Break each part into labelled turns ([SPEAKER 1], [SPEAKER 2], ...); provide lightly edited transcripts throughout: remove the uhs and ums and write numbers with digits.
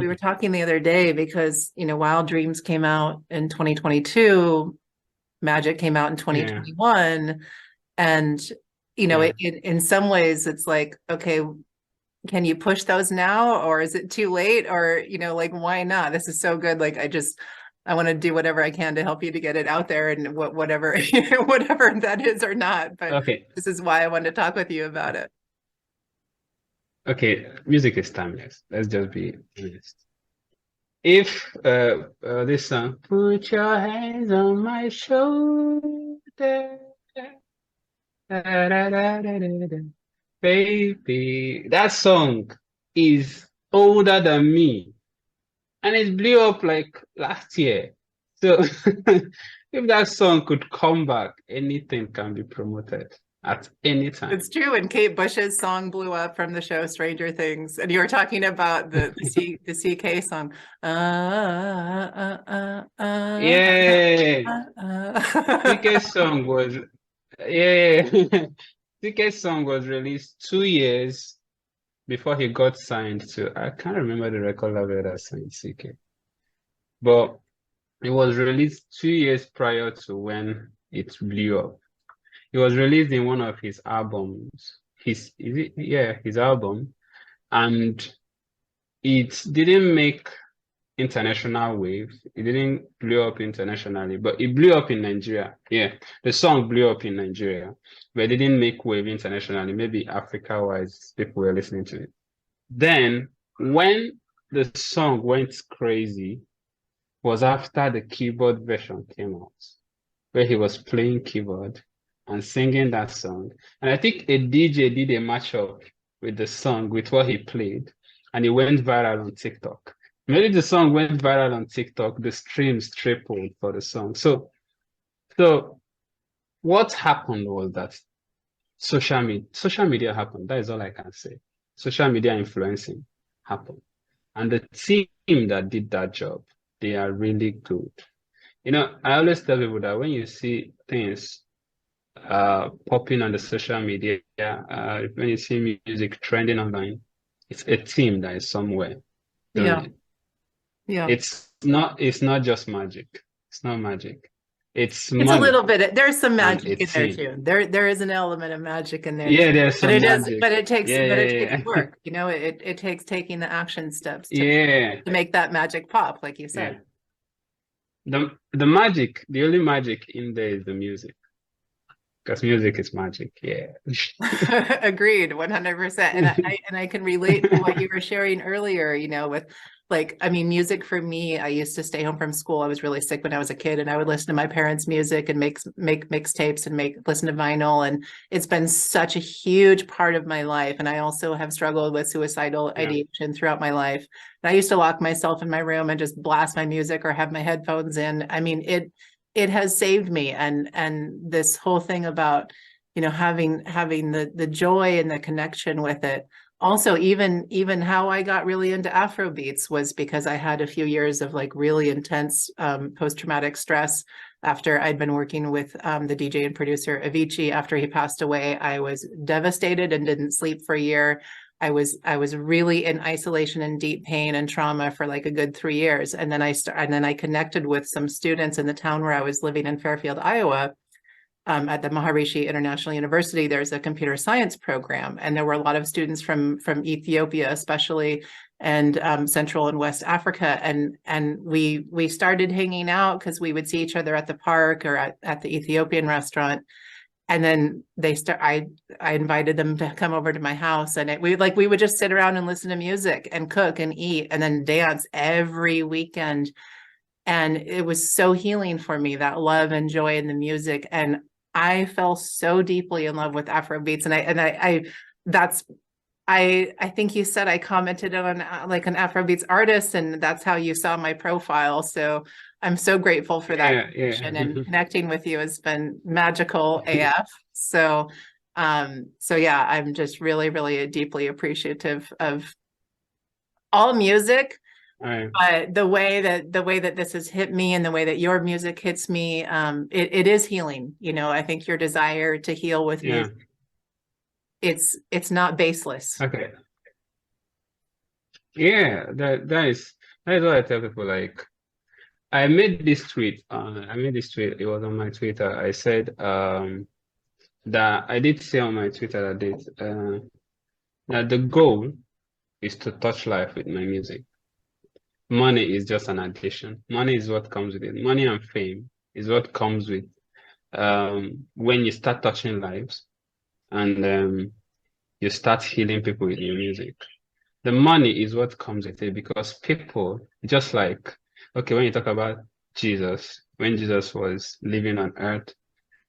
[SPEAKER 1] we were talking the other day because, Wild Dreams came out in 2022, Magic came out in
[SPEAKER 2] Yeah,
[SPEAKER 1] 2021. And,
[SPEAKER 2] yeah.
[SPEAKER 1] in some ways it's like, okay, can you push those now or is it too late? Or, like, why not? This is so good. Like, I want to do whatever I can to help you to get it out there and whatever, whatever that is or not. But
[SPEAKER 2] Okay,
[SPEAKER 1] this is why I wanted to talk with you about it.
[SPEAKER 2] okay. Music is timeless. Let's just be honest. If this song, put your hands on my shoulder, da, da, da, da, da, da. Baby, that song is older than me, and it blew up like last year. So if that song could come back, anything can be promoted at any time.
[SPEAKER 1] It's true. And Kate Bush's song blew up from the show Stranger Things. And you were talking about the CK song.
[SPEAKER 2] Yeah, CK
[SPEAKER 1] Uh.
[SPEAKER 2] song was yeah, CK song was released 2 years before he got signed to. I can't remember the record label that signed CK, but it was released 2 years prior to when it blew up. It was released in one of his albums. His album, and it didn't make international waves. It didn't blow up internationally, but it blew up in Nigeria. Yeah, the song blew up in Nigeria, but it didn't make wave internationally. Maybe Africa-wise, people were listening to it. Then, when the song went crazy, was after the keyboard version came out, where he was playing keyboard and singing that song. And I think a DJ did a mashup with the song with what he played, and it went viral on TikTok. Maybe the song went viral on TikTok, the streams tripled for the song. So what happened was that social media happened. That is all I can say. Social media influencing happened. And the team that did that job, they are really good. I always tell people that when you see things popping on the social media, when you see music trending online, it's a team that is somewhere doing
[SPEAKER 1] Yeah,
[SPEAKER 2] it.
[SPEAKER 1] yeah.
[SPEAKER 2] It's not just magic. It's not magic. It's
[SPEAKER 1] It's a
[SPEAKER 2] money
[SPEAKER 1] little bit, there's some
[SPEAKER 2] and
[SPEAKER 1] magic
[SPEAKER 2] a
[SPEAKER 1] in there
[SPEAKER 2] team.
[SPEAKER 1] too. There is an element of magic in there too.
[SPEAKER 2] Yeah, there's
[SPEAKER 1] But
[SPEAKER 2] some
[SPEAKER 1] it is,
[SPEAKER 2] magic. Yeah,
[SPEAKER 1] but it takes
[SPEAKER 2] yeah, yeah.
[SPEAKER 1] work. It takes taking the action steps to
[SPEAKER 2] Yeah,
[SPEAKER 1] make that magic pop, like you
[SPEAKER 2] yeah.
[SPEAKER 1] said.
[SPEAKER 2] The only magic in there is the music. Because music is magic. Yeah.
[SPEAKER 1] Agreed, 100%. And I can relate to what you were sharing earlier, with like, I mean, music for me, I used to stay home from school. I was really sick when I was a kid, and I would listen to my parents' music and make mixtapes and listen to vinyl. And it's been such a huge part of my life. And I also have struggled with suicidal
[SPEAKER 2] Yeah.
[SPEAKER 1] ideation throughout my life. And I used to lock myself in my room and just blast my music or have my headphones in. I mean, it has saved me. And this whole thing about having the joy and the connection with it. Also, even how I got really into Afrobeats was because I had a few years of like really intense post-traumatic stress after I'd been working with the DJ and producer Avicii. After he passed away, I was devastated and didn't sleep for a year. I was really in isolation and deep pain and trauma for like a good 3 years. And then I connected with some students in the town where I was living in Fairfield, Iowa, at the Maharishi International University. There's a computer science program, and there were a lot of students from Ethiopia, especially, and Central and West Africa. And we started hanging out because we would see each other at the park or at the Ethiopian restaurant. And then I invited them to come over to my house, and we would just sit around and listen to music and cook and eat and then dance every weekend. And it was so healing for me, that love and joy in the music. And I fell so deeply in love with Afrobeats. I think you said I commented on like an Afrobeats artist, and that's how you saw my profile. So I'm so grateful for that
[SPEAKER 2] Yeah, yeah.
[SPEAKER 1] connection, and connecting with you has been magical AF. So yeah, I'm just really, really deeply appreciative of all music,
[SPEAKER 2] All right.
[SPEAKER 1] but the way that this has hit me and the way that your music hits me, it is healing. I think your desire to heal with
[SPEAKER 2] Yeah.
[SPEAKER 1] music, it's not baseless.
[SPEAKER 2] Okay. Yeah, that is what I tell people. Like, I made this tweet. I made this tweet. It was on my Twitter. I said that I did say on my Twitter that the goal is to touch life with my music. Money is just an addition. Money is what comes with it. Money and fame is what comes with when you start touching lives and you start healing people with your music. The money is what comes with it because people, just like, okay, when you talk about Jesus, when Jesus was living on earth,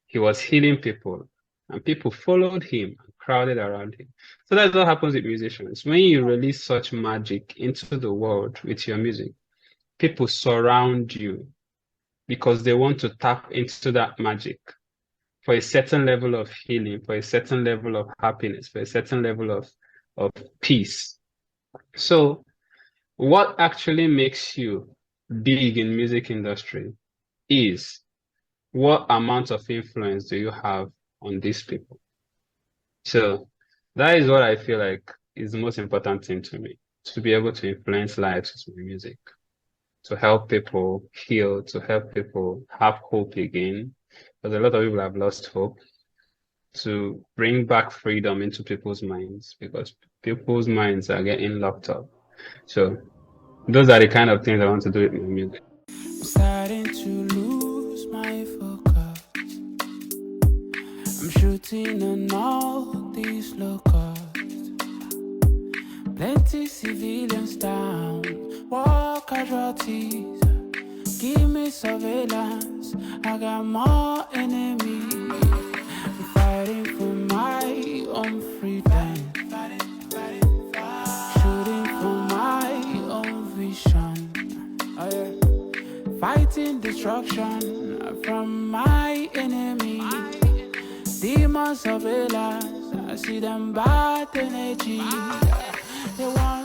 [SPEAKER 2] he was healing people and people followed him and crowded around him. So that's what happens with musicians. When you release such magic into the world with your music, people surround you because they want to tap into that magic for a certain level of healing, for a certain level of happiness, for a certain level of peace. So what actually makes you big in music industry is what amount of influence do you have on these people? So that is what I feel like is the most important thing to me, to be able to influence lives with my music, to help people heal, to help people have hope again. Because a lot of people have lost hope, to bring back freedom into people's minds because people's minds are getting locked up. So those are the kind of things I want to do with my music.
[SPEAKER 3] I'm starting to lose my focus. I'm shooting on all these locals. Plenty civilians down, war casualties. Give me surveillance, I got more enemies. I'm fighting for my own freedom. Shooting for my own vision. Oh yeah. Fighting destruction from my enemy. Demons surveillance, I see them bad energy. They want